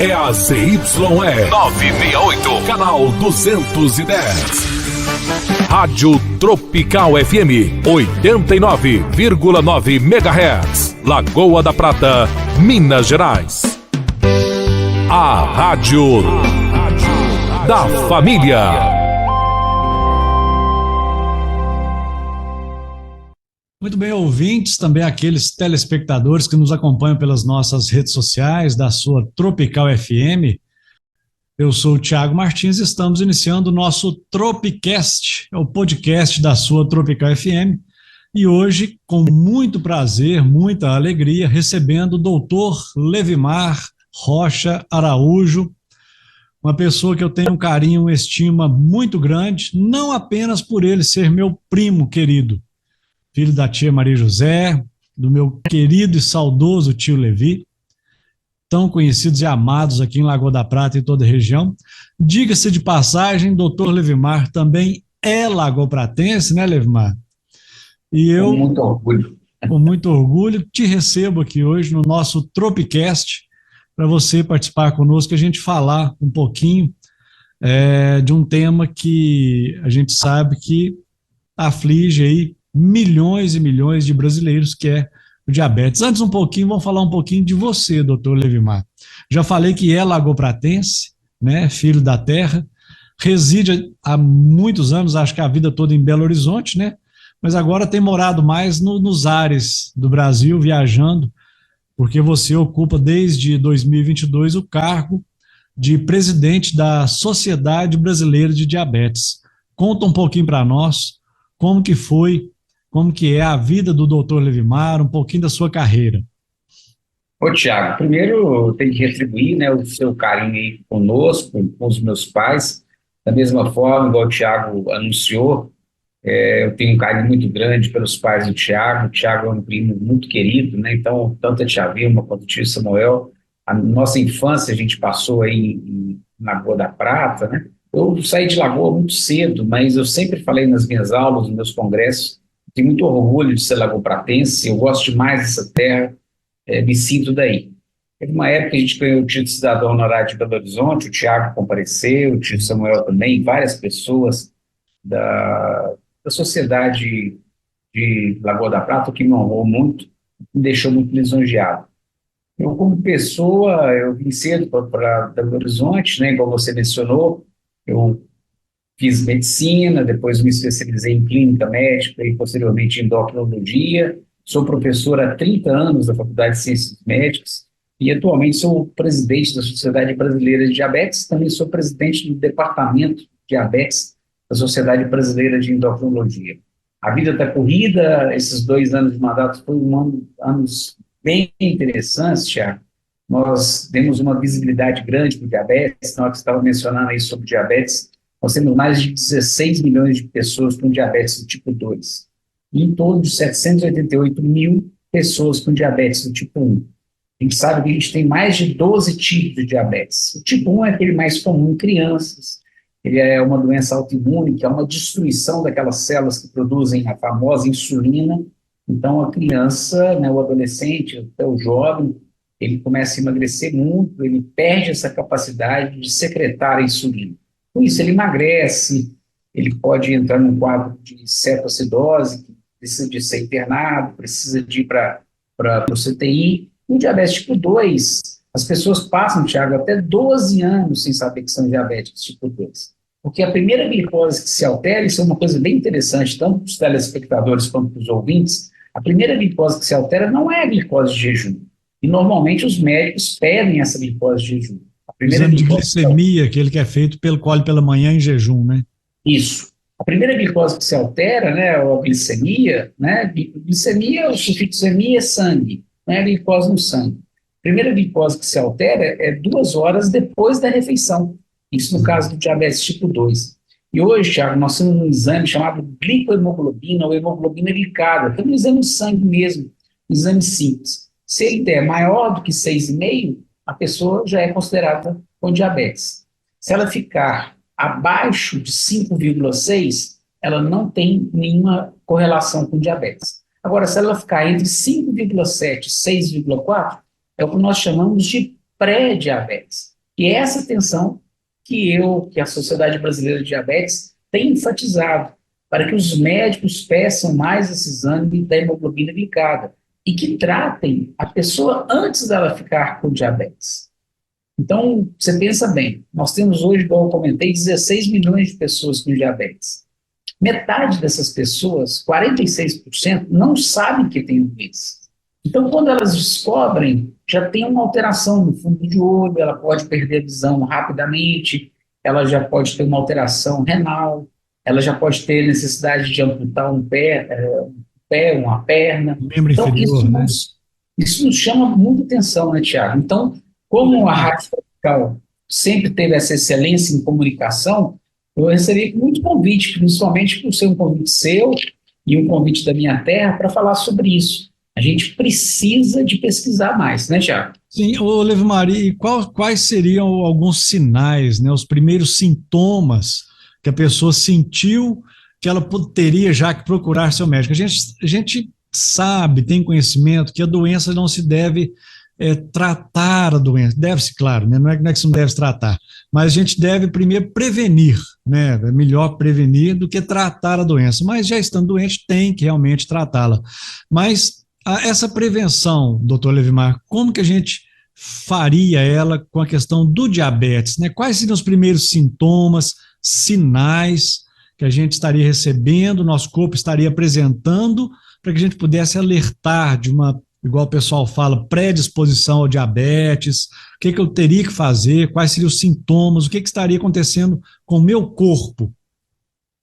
é a ZYE 968, canal 210. Rádio Tropical FM 89,9 MHz, Lagoa da Prata, Minas Gerais. A Rádio da Família. Muito bem, ouvintes, também aqueles telespectadores que nos acompanham pelas nossas redes sociais da sua Tropical FM. Eu sou o Thiago Martins e estamos iniciando o nosso Tropicast, o podcast da sua Tropical FM. E hoje, com muito prazer, muita alegria, recebendo o doutor Levimar Rocha Araújo, uma pessoa que eu tenho um carinho, uma estima muito grande, não apenas por ele ser meu primo querido, filho da tia Maria José, do meu querido e saudoso tio Levi, tão conhecidos e amados aqui em Lagoa da Prata e toda a região. Diga-se de passagem, doutor Levimar também é lagoapratense, né, Levimar? E eu, com muito orgulho, te recebo aqui hoje no nosso Tropicast, para você participar conosco, a gente falar um pouquinho de um tema que a gente sabe que aflige aí milhões e milhões de brasileiros, que é o diabetes. Antes vamos falar um pouquinho de você, doutor Levimar. Já falei que é lagoapratense, né, filho da terra, reside há muitos anos, acho que a vida toda em Belo Horizonte, né, mas agora tem morado mais nos ares do Brasil, viajando, porque você ocupa desde 2022 o cargo de presidente da Sociedade Brasileira de Diabetes. Conta um pouquinho para nós como que foi, como que é a vida do doutor Levimar, um pouquinho da sua carreira. Ô, Thiago, primeiro eu tenho que retribuir, né, o seu carinho aí conosco, com os meus pais. Da mesma forma, igual o Thiago anunciou, eu tenho um carinho muito grande pelos pais do Thiago. O Thiago é um primo muito querido, né? Então, tanto a tia Vilma quanto o tio Samuel, a nossa infância a gente passou aí em Lagoa da Prata, né? Eu saí de Lagoa muito cedo, mas eu sempre falei nas minhas aulas, nos meus congressos, tenho muito orgulho de ser lagoapratense, eu gosto demais dessa terra, me sinto daí. Teve uma época que a gente ganhou o título de cidadão honorário de Belo Horizonte, o Thiago compareceu, o tio Samuel também, várias pessoas da sociedade de Lagoa da Prata, que me honrou muito, me deixou muito lisonjeado. Eu, como pessoa, eu vim cedo para Belo Horizonte, né, igual você mencionou, eu fiz medicina, depois me especializei em clínica médica e posteriormente em endocrinologia. Sou professor há 30 anos da Faculdade de Ciências Médicas e atualmente sou presidente da Sociedade Brasileira de Diabetes, também sou presidente do Departamento de Diabetes da Sociedade Brasileira de Endocrinologia. A vida está corrida, esses 2 anos de mandato foram anos bem interessantes, Thiago. Nós demos uma visibilidade grande para o diabetes, na hora que você estava mencionando aí sobre diabetes, nós temos mais de 16 milhões de pessoas com diabetes do tipo 2. E em torno de 788 mil pessoas com diabetes do tipo 1. A gente sabe que a gente tem mais de 12 tipos de diabetes. O tipo 1 é aquele mais comum em crianças. Ele é uma doença autoimune, que é uma destruição daquelas células que produzem a famosa insulina. Então, a criança, né, o adolescente, até o jovem, ele começa a emagrecer muito, ele perde essa capacidade de secretar a insulina. Com isso, ele emagrece, ele pode entrar num quadro de cetoacidose, precisa de ser internado, precisa de ir para o CTI. No diabetes tipo 2, as pessoas passam, Thiago, até 12 anos sem saber que são diabéticos tipo 2. Porque a primeira glicose que se altera, isso é uma coisa bem interessante, tanto para os telespectadores quanto para os ouvintes, a primeira glicose que se altera não é a glicose de jejum. E normalmente os médicos pedem essa glicose de jejum. O exame de glicemia, aquele que é feito pela manhã em jejum, né? Isso. A primeira glicose que se altera, né, a glicemia, né, glicemia ou sulfitocemia é sangue, né, a glicose no sangue. A primeira glicose que se altera é 2 horas depois da refeição. Isso no caso do diabetes tipo 2. E hoje, Thiago, nós temos um exame chamado glicohemoglobina ou hemoglobina glicada, que é um exame de sangue mesmo, um exame simples. Se ele der maior do que 6,5, a pessoa já é considerada com diabetes. Se ela ficar abaixo de 5,6, ela não tem nenhuma correlação com diabetes. Agora, se ela ficar entre 5,7 e 6,4, é o que nós chamamos de pré-diabetes. E é essa atenção que a Sociedade Brasileira de Diabetes tem enfatizado, para que os médicos peçam mais esse exame da hemoglobina glicada e que tratem a pessoa antes dela ficar com diabetes. Então, você pensa bem, nós temos hoje, como eu comentei, 16 milhões de pessoas com diabetes. Metade dessas pessoas, 46%, não sabem que tem doença. Então, quando elas descobrem, já tem uma alteração no fundo de olho, ela pode perder a visão rapidamente, ela já pode ter uma alteração renal, ela já pode ter necessidade de amputar um pé, uma perna. Membro Então, inferior, né? isso nos chama muita atenção, né, Tiago? Então, como a Rádio Tropical sempre teve essa excelência em comunicação, eu recebi muito convite, principalmente por ser um convite seu e um convite da minha terra, para falar sobre isso. A gente precisa de pesquisar mais, né, Tiago? Sim, ô Levmar, e quais seriam alguns sinais, né, os primeiros sintomas que a pessoa sentiu que ela teria já que procurar seu médico? A gente sabe, tem conhecimento que a doença não se deve tratar a doença, deve-se, claro, né, não é que se não deve se tratar, mas a gente deve primeiro prevenir, né, é melhor prevenir do que tratar a doença, mas já estando doente tem que realmente tratá-la. Mas essa prevenção, doutor Levmar, como que a gente faria ela com a questão do diabetes, né? Quais seriam os primeiros sintomas, sinais que a gente estaria recebendo, nosso corpo estaria apresentando, para que a gente pudesse alertar de uma, igual o pessoal fala, predisposição ao diabetes, o que eu teria que fazer, quais seriam os sintomas, o que estaria acontecendo com o meu corpo?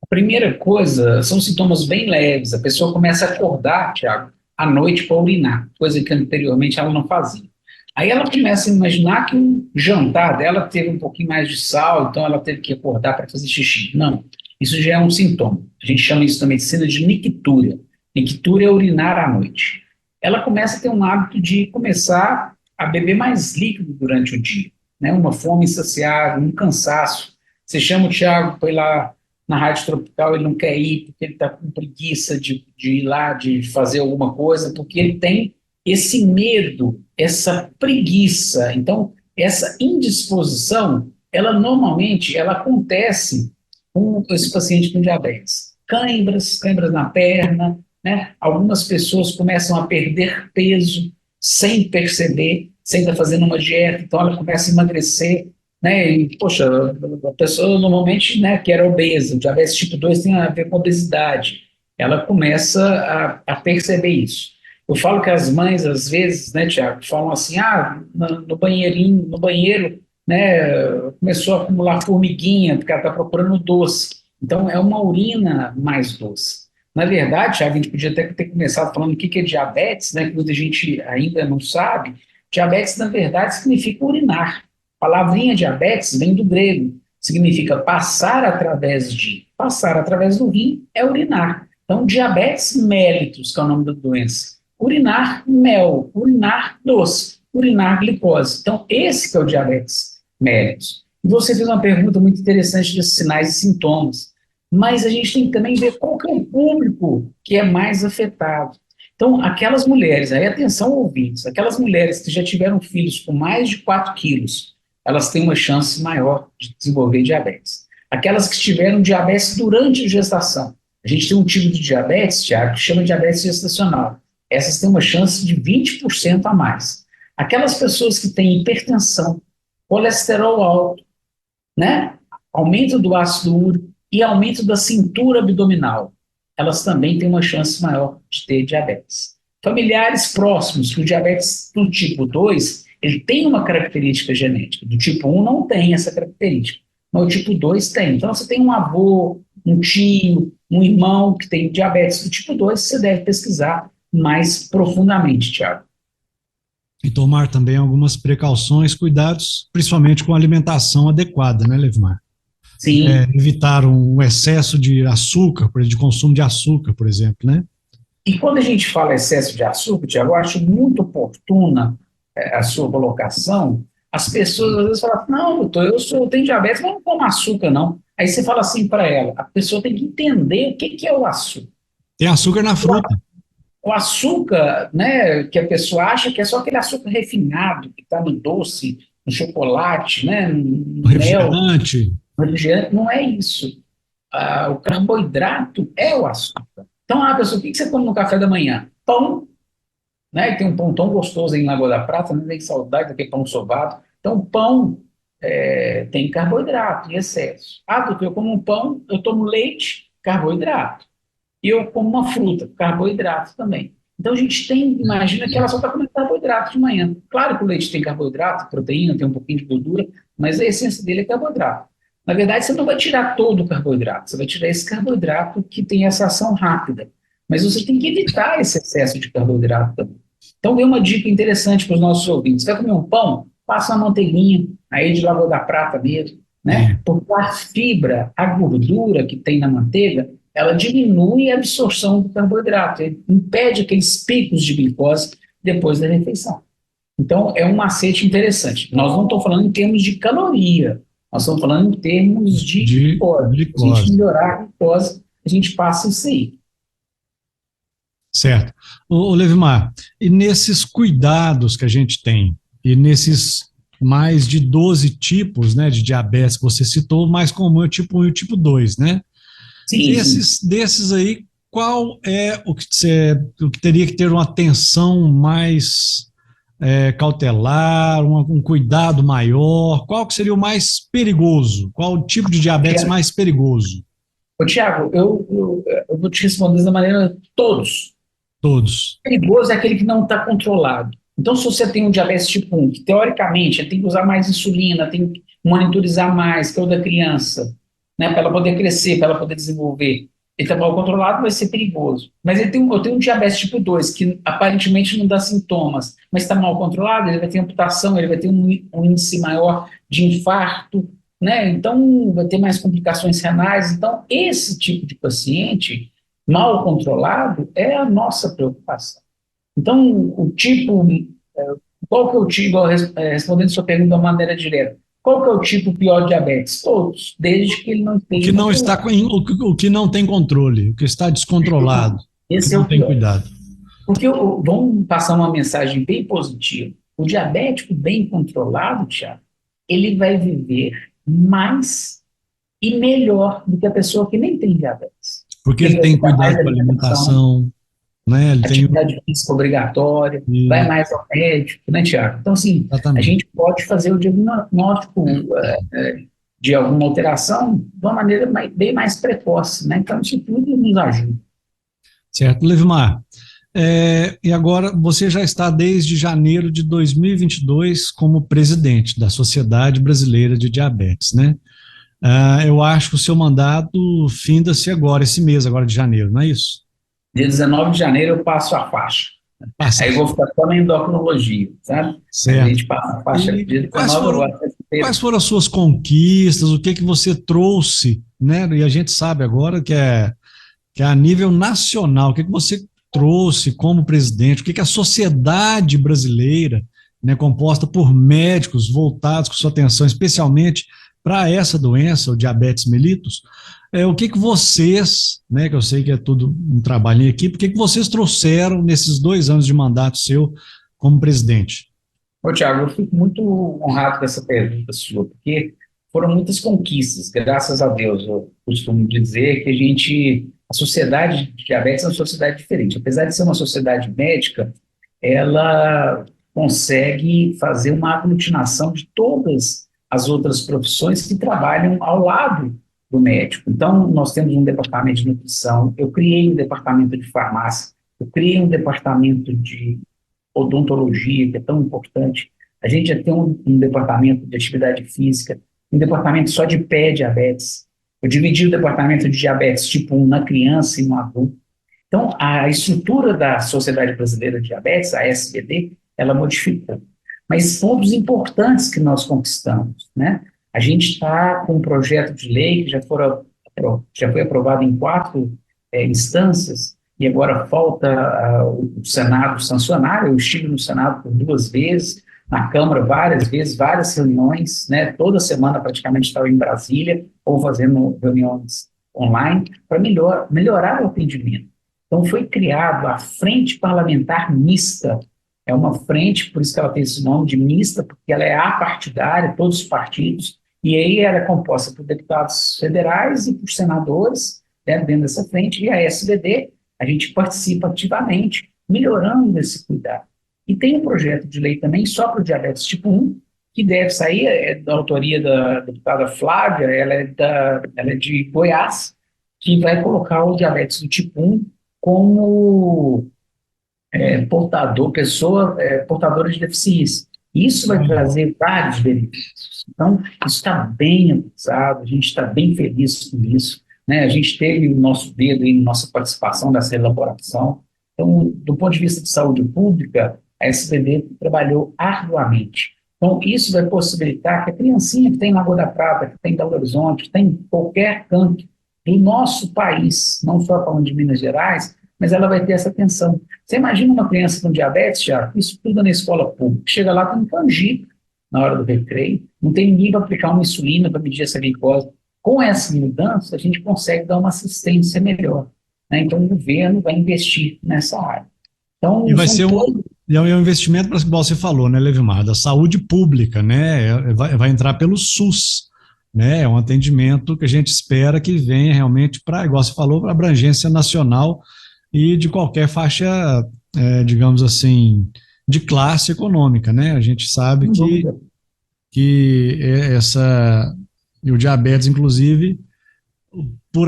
A primeira coisa são sintomas bem leves. A pessoa começa a acordar, Tiago, à noite para urinar, coisa que anteriormente ela não fazia. Aí ela começa a imaginar que o jantar dela teve um pouquinho mais de sal, então ela teve que acordar para fazer xixi. Não, isso já é um sintoma. A gente chama isso na medicina de nictúria. Nictúria é urinar à noite. Ela começa a ter um hábito de começar a beber mais líquido durante o dia, né? Uma fome insaciável, um cansaço. Você chama o Thiago para ir lá na Rádio Tropical, ele não quer ir porque ele está com preguiça de ir lá, de fazer alguma coisa, porque ele tem esse medo, essa preguiça. Então, essa indisposição, ela normalmente acontece com esse paciente com diabetes. Cãibras na perna, né? Algumas pessoas começam a perder peso sem perceber, sem estar fazendo uma dieta, então ela começa a emagrecer, né? E, poxa, a pessoa normalmente, né, que era obesa, o diabetes tipo 2 tem a ver com obesidade, ela começa a perceber isso. Eu falo que as mães, às vezes, né, Tiago, falam assim, no banheiro, né, começou a acumular formiguinha, porque ela está procurando doce. Então, é uma urina mais doce. Na verdade, Tiago, a gente podia até ter começado falando o que é diabetes, né, que muita gente ainda não sabe. Diabetes, na verdade, significa urinar. A palavrinha diabetes vem do grego, significa passar através do rim é urinar. Então, diabetes mellitus, que é o nome da doença. Urinar mel, urinar doce, urinar glicose. Então, esse que é o diabetes mellitus. E você fez uma pergunta muito interessante de sinais e sintomas, mas a gente tem que também ver qual que é o público que é mais afetado. Então, aquelas mulheres, aí atenção ouvintes, aquelas mulheres que já tiveram filhos com mais de 4 quilos, elas têm uma chance maior de desenvolver diabetes. Aquelas que tiveram diabetes durante a gestação, a gente tem um tipo de diabetes, Tiago, que chama diabetes gestacional. Essas têm uma chance de 20% a mais. Aquelas pessoas que têm hipertensão, colesterol alto, né, aumento do ácido úrico e aumento da cintura abdominal, elas também têm uma chance maior de ter diabetes. Familiares próximos, que o diabetes do tipo 2, ele tem uma característica genética, do tipo 1 não tem essa característica, mas o tipo 2 tem. Então, você tem um avô, um tio, um irmão que tem diabetes do tipo 2, você deve pesquisar mais profundamente, Tiago. E tomar também algumas precauções, cuidados, principalmente com a alimentação adequada, né, Levmar? Sim. Evitar um excesso de açúcar, de consumo de açúcar, por exemplo, né? E quando a gente fala excesso de açúcar, Tiago, eu acho muito oportuna a sua colocação. As pessoas às vezes falam, não, doutor, eu tenho diabetes, mas não como açúcar, não. Aí você fala assim para ela, a pessoa tem que entender o que é o açúcar. Tem açúcar na fruta. O açúcar, né, que a pessoa acha que é só aquele açúcar refinado que está no doce, no chocolate, né, O no mel, refrigerante. no refrigerante, não é isso. O carboidrato é o açúcar. Então, pessoa, o que você come no café da manhã? Pão, né? E tem um pão tão gostoso aí em Lagoa da Prata, né? Tem saudade daquele pão sovado. Então, pão tem carboidrato em excesso. Doutor, eu como um pão, eu tomo leite, carboidrato. E eu como uma fruta, carboidrato também. Então, a gente imagina que ela só está comendo carboidrato de manhã. Claro que o leite tem carboidrato, proteína, tem um pouquinho de gordura, mas a essência dele é carboidrato. Na verdade, você não vai tirar todo o carboidrato, você vai tirar esse carboidrato que tem essa ação rápida. Mas você tem que evitar esse excesso de carboidrato também. Então, dei uma dica interessante para os nossos ouvintes. Você vai comer um pão? Passa uma manteiguinha, aí de Lagoa da Prata mesmo, né? Porque a fibra, a gordura que tem na manteiga, ela diminui a absorção do carboidrato, impede aqueles picos de glicose depois da refeição. Então, é um macete interessante. Nós não estamos falando em termos de caloria, nós estamos falando em termos de glicose. Se a gente melhorar a glicose, a gente passa isso aí. Certo. Ô, Levimar, e nesses cuidados que a gente tem, e nesses mais de 12 tipos, né, de diabetes que você citou, o mais comum é o tipo 1 e o tipo 2, né? Sim, desses aí, qual é o que teria que ter uma atenção mais cautelar, um cuidado maior? Qual que seria o mais perigoso? Qual o tipo de diabetes mais perigoso? Tiago, eu vou te responder da maneira todos. Todos. Perigoso é aquele que não está controlado. Então, se você tem um diabetes tipo 1, que teoricamente ele tem que usar mais insulina, tem que monitorizar mais, que é o da criança, né, para ela poder crescer, para ela poder desenvolver, ele está mal controlado, vai ser perigoso. Mas eu tenho um diabetes tipo 2, que aparentemente não dá sintomas, mas está mal controlado, ele vai ter amputação, ele vai ter um índice maior de infarto, né? Então vai ter mais complicações renais. Então, esse tipo de paciente mal controlado é a nossa preocupação. Então, qual que é o tipo, respondendo sua pergunta de uma maneira direta, qual que é o tipo pior de diabetes? Todos, desde que ele não esteja o que não tem controle, o que está descontrolado, esse é o pior. Tem cuidado. Porque vamos passar uma mensagem bem positiva. O diabético bem controlado, Thiago, ele vai viver mais e melhor do que a pessoa que nem tem diabetes. Porque ele tem cuidado com a alimentação, né? Ele atividade física obrigatória, vai mais ao médico, né, Tiago? Então, assim, a gente pode fazer o diagnóstico de alguma alteração de uma maneira bem mais precoce, né? Então, isso tudo nos ajuda. Certo. Levimar, e agora você já está desde janeiro de 2022 como presidente da Sociedade Brasileira de Diabetes, né? Eu acho que o seu mandato finda-se agora, esse mês agora de janeiro, não é isso? Dia 19 de janeiro eu passo a faixa. Aí eu vou ficar só na endocrinologia, sabe? Certo. A gente passa a faixa dia 19 quais foram as suas conquistas, o que você trouxe, né? E a gente sabe agora que é a nível nacional, o que você trouxe como presidente, o que a sociedade brasileira, né, composta por médicos voltados com sua atenção especialmente para essa doença, o diabetes mellitus, o que vocês, né, que eu sei que é tudo um trabalho em equipe, o que vocês trouxeram nesses 2 anos de mandato seu como presidente? Tiago, eu fico muito honrado com essa pergunta sua, porque foram muitas conquistas, graças a Deus. Eu costumo dizer que a sociedade de diabetes é uma sociedade diferente. Apesar de ser uma sociedade médica, ela consegue fazer uma aglutinação de todas as outras profissões que trabalham ao lado do médico. Então, nós temos um departamento de nutrição, eu criei um departamento de farmácia, eu criei um departamento de odontologia, que é tão importante, a gente já tem um departamento de atividade física, um departamento só de pé-diabetes, eu dividi o departamento de diabetes tipo 1 na criança e no adulto. Então, a estrutura da Sociedade Brasileira de Diabetes, a SBD, ela modificou. Mas pontos importantes que nós conquistamos, né? A gente está com um projeto de lei que já foi aprovado em 4 instâncias, e agora falta o Senado sancionar. Eu estive no Senado por 2 vezes, na Câmara várias vezes, várias reuniões, né? Toda semana praticamente estava em Brasília, ou fazendo reuniões online, para melhorar o atendimento. Então foi criado a Frente Parlamentar Mista É uma frente, por isso que ela tem esse nome de mista, porque ela é apartidária, todos os partidos, e aí ela é composta por deputados federais e por senadores, né, dentro dessa frente, e a SBD, a gente participa ativamente, melhorando esse cuidado. E tem um projeto de lei também só para o diabetes tipo 1, que deve sair, é da autoria da deputada Flávia, ela é de Goiás, que vai colocar o diabetes do tipo 1 como portadora de deficiência. Isso vai trazer vários benefícios. Então, isso está bem avançado, a gente está bem feliz com isso, né? A gente teve o nosso dedo aí, nossa participação nessa elaboração. Então, do ponto de vista de saúde pública, a SBD trabalhou arduamente. Então, isso vai possibilitar que a criancinha que tem em Lagoa da Prata, que tem em Belo Horizonte, que tem em qualquer canto do nosso país, não só falando de Minas Gerais, mas ela vai ter essa atenção. Você imagina uma criança com diabetes, já estuda na escola pública, chega lá com um canjica na hora do recreio, não tem ninguém para aplicar uma insulina para medir essa glicose. Com essa mudança, a gente consegue dar uma assistência melhor, né? Então, o governo vai investir nessa área. Então, E vai ser um investimento, para igual você falou, né, Levimar, da saúde pública, né? Vai entrar pelo SUS, né? É um atendimento que a gente espera que venha realmente para, igual você falou, para abrangência nacional e de qualquer faixa, digamos assim, de classe econômica, né? A gente sabe que e o diabetes, inclusive,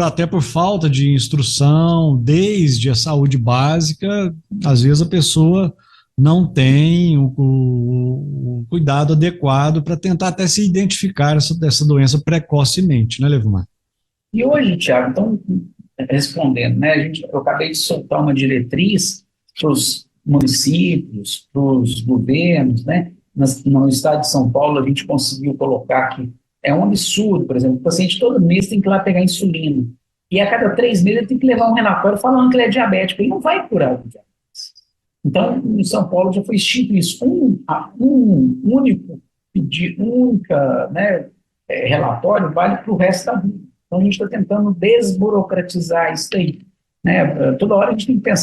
até por falta de instrução, desde a saúde básica, às vezes a pessoa não tem o cuidado adequado para tentar até se identificar essa doença precocemente, né, Levimar? E hoje, Tiago, então, respondendo, né, eu acabei de soltar uma diretriz para os municípios, para os governos, né? No estado de São Paulo, a gente conseguiu colocar que é um absurdo, por exemplo, o paciente todo mês tem que ir lá pegar insulina, e a cada 3 meses ele tem que levar um relatório falando que ele é diabético, ele não vai curar o diabetes. Então, em São Paulo já foi instituído isso, um único pedido, única, né, relatório vale para o resto da vida. Então, a gente está tentando desburocratizar isso aí, né? Toda hora a gente tem que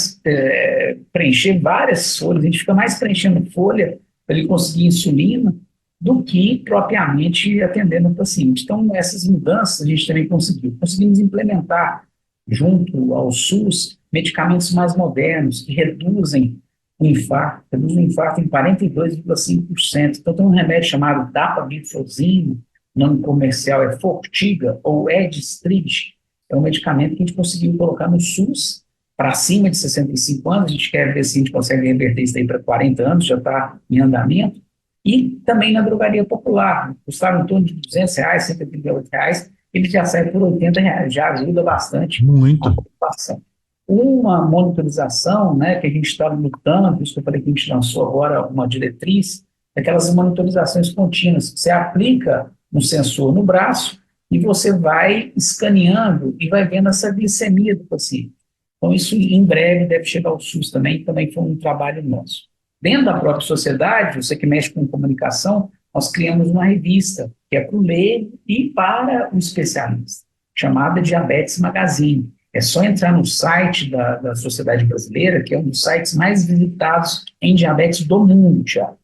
preencher várias folhas, a gente fica mais preenchendo folha para ele conseguir insulina do que propriamente atendendo o paciente. Então, essas mudanças a gente também conseguimos implementar junto ao SUS medicamentos mais modernos que reduzem o infarto em 42,5%. Então, tem um remédio chamado dapagliflozin, o nome comercial é Fortiga ou Edstrid, é um medicamento que a gente conseguiu colocar no SUS para acima de 65 anos, a gente quer ver se a gente consegue reverter isso aí para 40 anos, já está em andamento, e também na drogaria popular, custava em torno de R$200, R$138, ele já sai por R$80, já ajuda bastante Muito. a população. Uma monitorização, né, que a gente está lutando, isso que eu falei que a gente lançou agora uma diretriz, é aquelas monitorizações contínuas, você aplica um sensor no braço e você vai escaneando e vai vendo essa glicemia do paciente. Então, isso em breve deve chegar ao SUS também foi um trabalho nosso. Dentro da própria sociedade, você que mexe com comunicação, nós criamos uma revista, que é para o leigo e para o especialista, chamada Diabetes Magazine. É só entrar no site da Sociedade Brasileira, que é um dos sites mais visitados em diabetes do mundo, Thiago.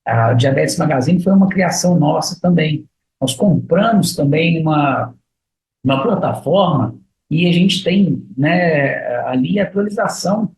A Diabetes Magazine foi uma criação nossa também. Nós compramos também uma plataforma e a gente tem, né, ali a atualização,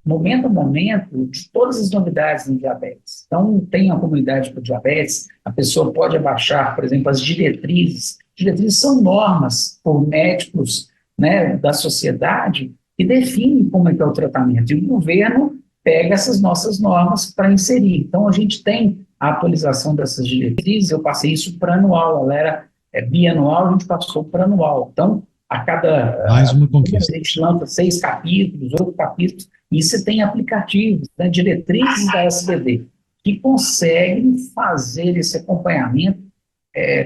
momento a momento, de todas as novidades em diabetes. Então, tem a comunidade para diabetes, a pessoa pode abaixar, por exemplo, as diretrizes. Diretrizes são normas por médicos, né, da sociedade que definem como é que é o tratamento. E o governo pega essas nossas normas para inserir. Então, a gente tem a atualização dessas diretrizes, eu passei isso para anual, ela era bianual, a gente passou para anual. Então, a cada... Mais uma conquista. A gente lança 6 capítulos, 8 capítulos, e você tem aplicativos, né, diretrizes da SBD, que conseguem fazer esse acompanhamento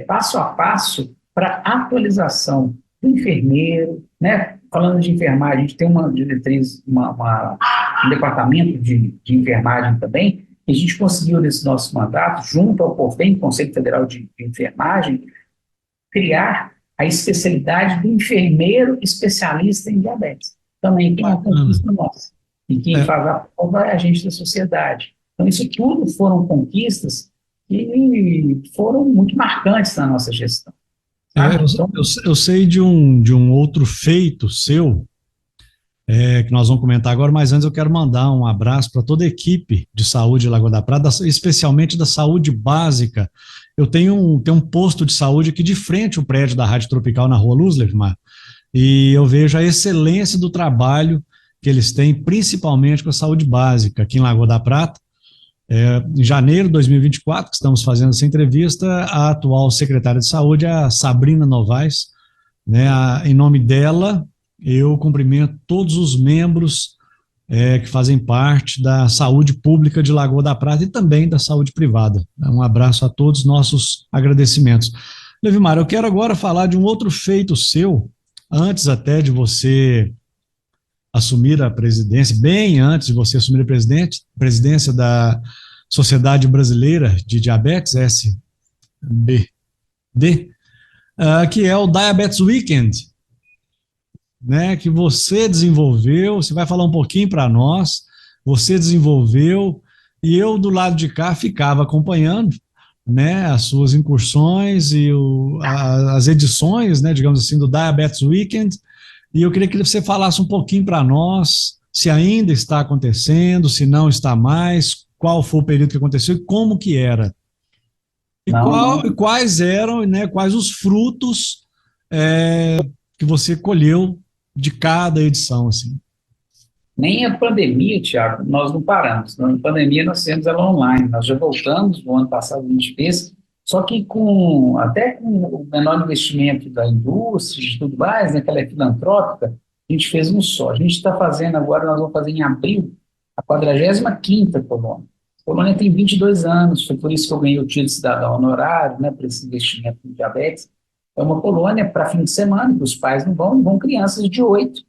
passo a passo para atualização do enfermeiro, né? Falando de enfermagem, a gente tem uma diretriz, um departamento de enfermagem também, e a gente conseguiu, nesse nosso mandato, junto ao COFEM, Conselho Federal de Enfermagem, criar a especialidade do enfermeiro especialista em diabetes. Também tem uma conquista nossa. E quem faz a prova é a gente da sociedade. Então, isso tudo foram conquistas que foram muito marcantes na nossa gestão. Sabe? Então, Eu sei de um outro feito seu, que nós vamos comentar agora, mas antes eu quero mandar um abraço para toda a equipe de saúde de Lagoa da Prata, especialmente da saúde básica. Eu tenho um posto de saúde aqui de frente ao prédio da Rádio Tropical na Rua Luz, Levmar, e eu vejo a excelência do trabalho que eles têm, principalmente com a saúde básica aqui em Lagoa da Prata. Em janeiro de 2024, que estamos fazendo essa entrevista, a atual secretária de saúde, a Sabrina Novaes, né, em nome dela, eu cumprimento todos os membros que fazem parte da saúde pública de Lagoa da Prata e também da saúde privada. Um abraço a todos, nossos agradecimentos. Levimar, eu quero agora falar de um outro feito seu, antes até de você assumir a presidência, bem antes de você assumir a presidência da Sociedade Brasileira de Diabetes, SBD, que é o Diabetes Weekend, né, que você desenvolveu. Você vai falar um pouquinho para nós, você desenvolveu, e eu do lado de cá ficava acompanhando, né, as suas incursões e as edições, né, digamos assim, do Diabetes Weekend, e eu queria que você falasse um pouquinho para nós, se ainda está acontecendo, se não está mais, qual foi o período que aconteceu e como que era. E quais eram, né, quais os frutos que você colheu de cada edição, assim. nem a pandemia, Tiago, nós não paramos. Na pandemia nós fizemos ela online, nós já voltamos, no ano passado a gente fez, só que até com o menor investimento da indústria e tudo mais, né, que ela é filantrópica, a gente fez um só. A gente está fazendo agora, nós vamos fazer em abril, a 45ª colônia. A colônia tem 22 anos, foi por isso que eu ganhei o título de cidadão honorário, né, para esse investimento em diabetes. É uma colônia para fim de semana, que os pais não vão crianças de 8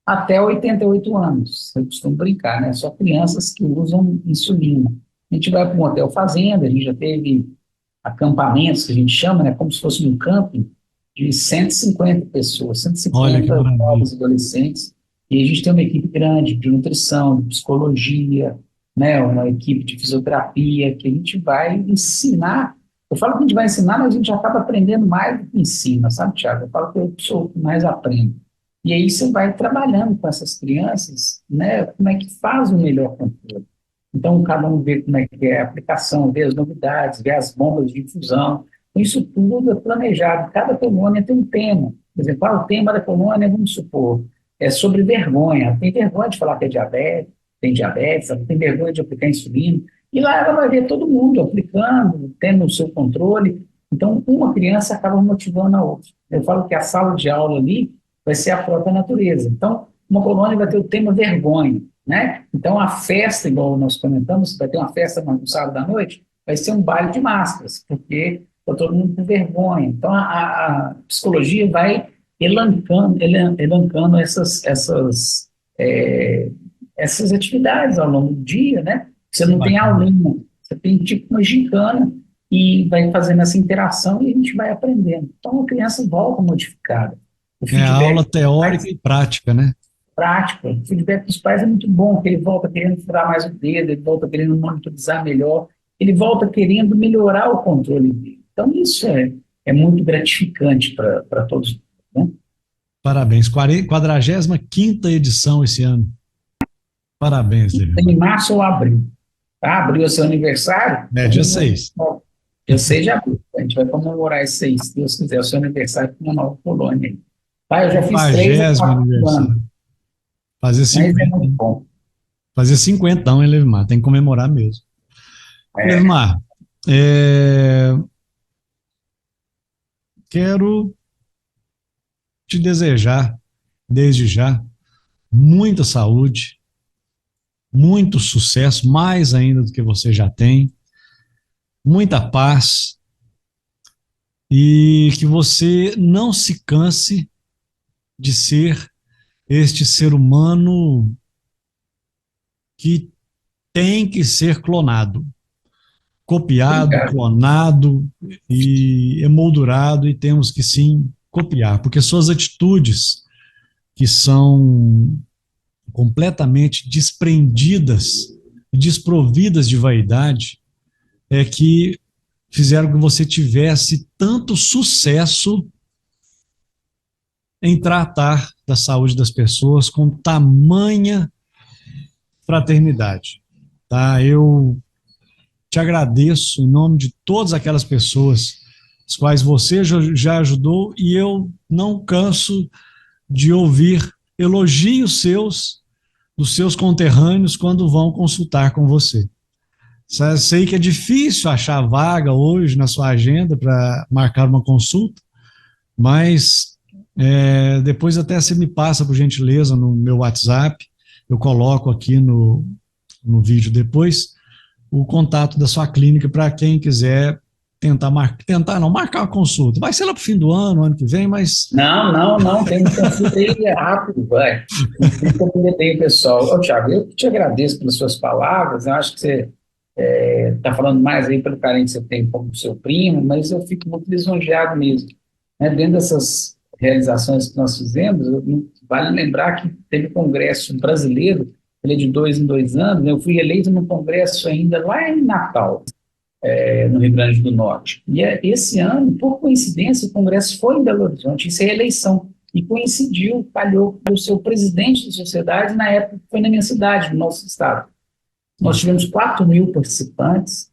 até 88 anos. Eu costumo brincar, né? Só crianças que usam insulina. A gente vai para um hotel fazenda, a gente já teve acampamentos, que a gente chama, né, como se fosse um camping, de 150 pessoas, 150 novos adolescentes, e a gente tem uma equipe grande de nutrição, de psicologia, né, uma equipe de fisioterapia, que a gente vai ensinar. Eu falo que a gente vai ensinar, mas a gente acaba aprendendo mais do que ensina, sabe, Thiago? Eu falo que eu sou o que mais aprendo. E aí você vai trabalhando com essas crianças, né, como é que faz o melhor controle. Então, cada um vê como é que é a aplicação, vê as novidades, vê as bombas de infusão. Isso tudo é planejado. Cada colônia tem um tema. Por exemplo, o tema da colônia, vamos supor, é sobre vergonha. Tem vergonha de falar que é diabetes, ela tem vergonha de aplicar insulina. E lá ela vai ver todo mundo aplicando, tendo o seu controle. Então, uma criança acaba motivando a outra. Eu falo que a sala de aula ali vai ser a própria natureza. Então, uma colônia vai ter o tema vergonha, né? Então, a festa, igual nós comentamos, vai ter uma festa no sábado à noite, vai ser um baile de máscaras, porque está todo mundo com vergonha. Então, a psicologia vai elencando essas atividades ao longo do dia, né? Você não tem aulinha, você tem tipo uma gincana e vai fazendo essa interação e a gente vai aprendendo. Então, a criança volta modificada. A aula teórica e prática, né? Prática. O feedback dos pais é muito bom, porque ele volta querendo furar mais o dedo, ele volta querendo monitorizar melhor, ele volta querendo melhorar o controle dele. Então, isso é muito gratificante para todos, né? Parabéns. 45ª edição esse ano. Parabéns, Levimar. Em março ou abril. Tá? Abril é seu aniversário? Dia 6. Dia 6 de abril. A gente vai comemorar esse 6, se Deus quiser, o seu aniversário com uma nova colônia aí. Pai, eu já fiz 3 aniversário. Fazer 50. Mas é muito bom. Fazer 50, hein, Levimar? Tem que comemorar mesmo. Levimar, quero te desejar, desde já, muita saúde, muito sucesso, mais ainda do que você já tem, muita paz, e que você não se canse de ser este ser humano que tem que ser clonado, copiado, clonado e emoldurado, e temos que sim copiar, porque suas atitudes, que são completamente desprendidas e desprovidas de vaidade é que fizeram que você tivesse tanto sucesso em tratar da saúde das pessoas com tamanha fraternidade. Tá? Eu te agradeço em nome de todas aquelas pessoas as quais você já ajudou, e eu não canso de ouvir elogios seus, dos seus conterrâneos, quando vão consultar com você. Sei que é difícil achar vaga hoje na sua agenda para marcar uma consulta, mas depois até você me passa, por gentileza, no meu WhatsApp, eu coloco aqui no vídeo depois, o contato da sua clínica para quem quiser tentar não marcar uma consulta. Vai ser lá para o fim do ano que vem, mas... Não, tem uma consulta aí rápido, vai. Tem, pessoal. Ô, Thiago, eu te agradeço pelas suas palavras, eu acho que você está falando mais aí pelo carinho que você tem com o seu primo, mas eu fico muito lisonjeado mesmo. Né? Dentro dessas realizações que nós fizemos, vale lembrar que teve congresso brasileiro, ele é de 2 em 2 anos, né? Eu fui eleito no congresso ainda lá em Natal, no Rio Grande do Norte. E esse ano, por coincidência, o congresso foi em Belo Horizonte, isso é eleição, e coincidiu, calhou o seu presidente da sociedade, na época foi na minha cidade, no nosso estado. Nós tivemos 4.000 participantes.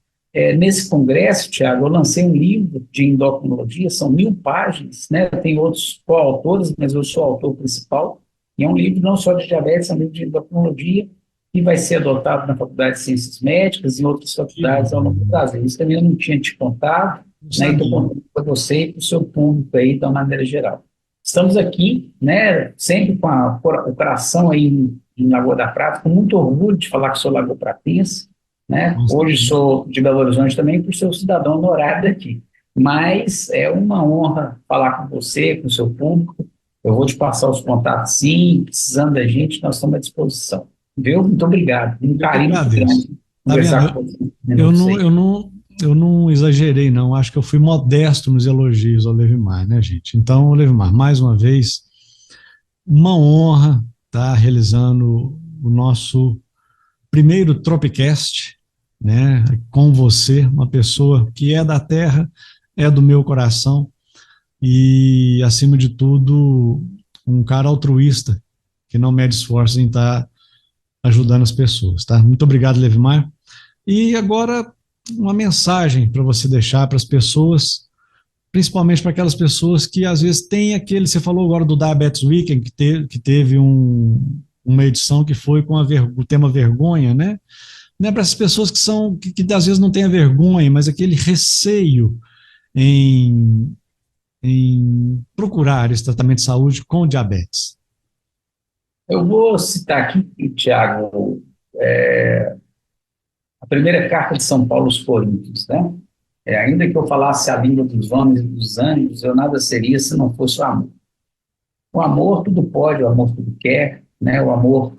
Nesse congresso, Tiago, eu lancei um livro de endocrinologia, são 1.000 páginas, né? Tem outros coautores, mas eu sou o autor principal, e é um livro não só de diabetes, é um livro de endocrinologia, que vai ser adotado na Faculdade de Ciências Médicas e em outras faculdades ao longo do Brasil. Isso também eu não tinha te contado, né? Estou contando para você e para o seu público aí, de uma maneira geral. Estamos aqui, né, sempre com o coração aí em Lagoa da Prata, com muito orgulho de falar que sou lagoapratense, né? Hoje sou de Belo Horizonte também por ser um cidadão honorário daqui. Mas é uma honra falar com você, com o seu público. Eu vou te passar os contatos, sim, precisando da gente, nós estamos à disposição. Viu? Muito obrigado. Um carinho muito grande conversar com você. Eu não exagerei, não. Acho que eu fui modesto nos elogios ao Levimar, né, gente? Então, Levimar, mais uma vez, uma honra estar realizando o nosso primeiro Tropicast, né, com você, uma pessoa que é da terra, é do meu coração e, acima de tudo, um cara altruísta que não mede esforços em estar ajudando as pessoas, tá? Muito obrigado, Levimar. E agora, uma mensagem para você deixar para as pessoas, principalmente para aquelas pessoas que às vezes têm aquele... Você falou agora do Diabetes Weekend, que teve uma edição que foi com o tema vergonha, né? Para essas pessoas que às vezes não têm a vergonha, mas aquele receio em procurar esse tratamento de saúde com diabetes. Eu vou citar aqui, Tiago, a primeira carta de São Paulo aos Coríntios, né? Ainda que eu falasse a língua dos homens e dos anjos, eu nada seria se não fosse o amor. O amor tudo pode, o amor tudo quer, né? O amor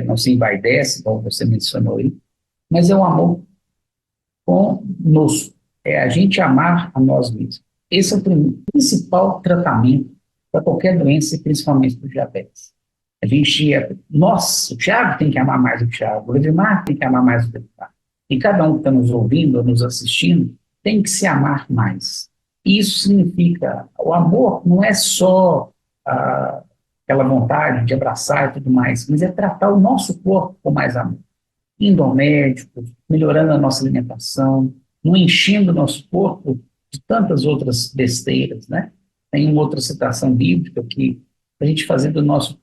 não se envaidece, como você mencionou aí, mas é um amor conosco, é a gente amar a nós mesmos. Esse é o principal tratamento para qualquer doença, e principalmente para o diabetes. A gente, o Thiago tem que amar mais o Thiago, o Levimar tem que amar mais o Levimar. E cada um que está nos ouvindo ou nos assistindo tem que se amar mais. Isso significa, o amor não é só aquela vontade de abraçar e tudo mais, mas é tratar o nosso corpo com mais amor. Indo ao médico, melhorando a nossa alimentação, não enchendo o nosso corpo de tantas outras besteiras, né? Tem uma outra citação bíblica que a gente fazer do nosso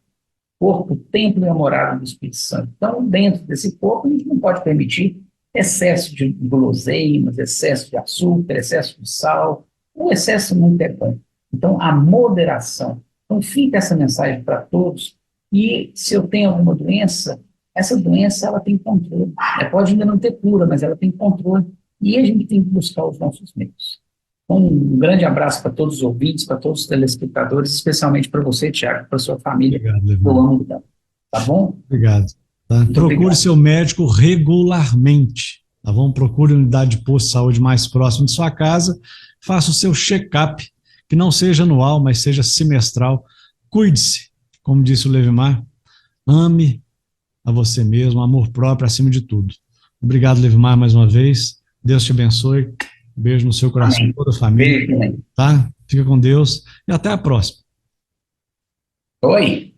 corpo o templo e a morada do Espírito Santo. Então, dentro desse corpo, a gente não pode permitir excesso de guloseimas, excesso de açúcar, excesso de sal. O excesso nunca é bom. Então, a moderação. Então, fica essa mensagem para todos. E se eu tenho alguma doença, essa doença ela tem controle. Pode ainda não ter cura, mas ela tem controle. E a gente tem que buscar os nossos meios. Então, um grande abraço para todos os ouvintes, para todos os telespectadores, especialmente para você, Thiago, para sua família. Obrigado, tá bom? Obrigado. Tá? Procure seu médico regularmente. Tá bom? Procure a unidade de posto de saúde mais próxima de sua casa. Faça o seu check-up, que não seja anual, mas seja semestral. Cuide-se, como disse o Levimar. Ame a você mesmo, amor próprio acima de tudo. Obrigado, Levimar, mais uma vez. Deus te abençoe. Beijo no seu coração, Amém. toda a família. Beijo, né? Tá? Fica com Deus e até a próxima. Oi.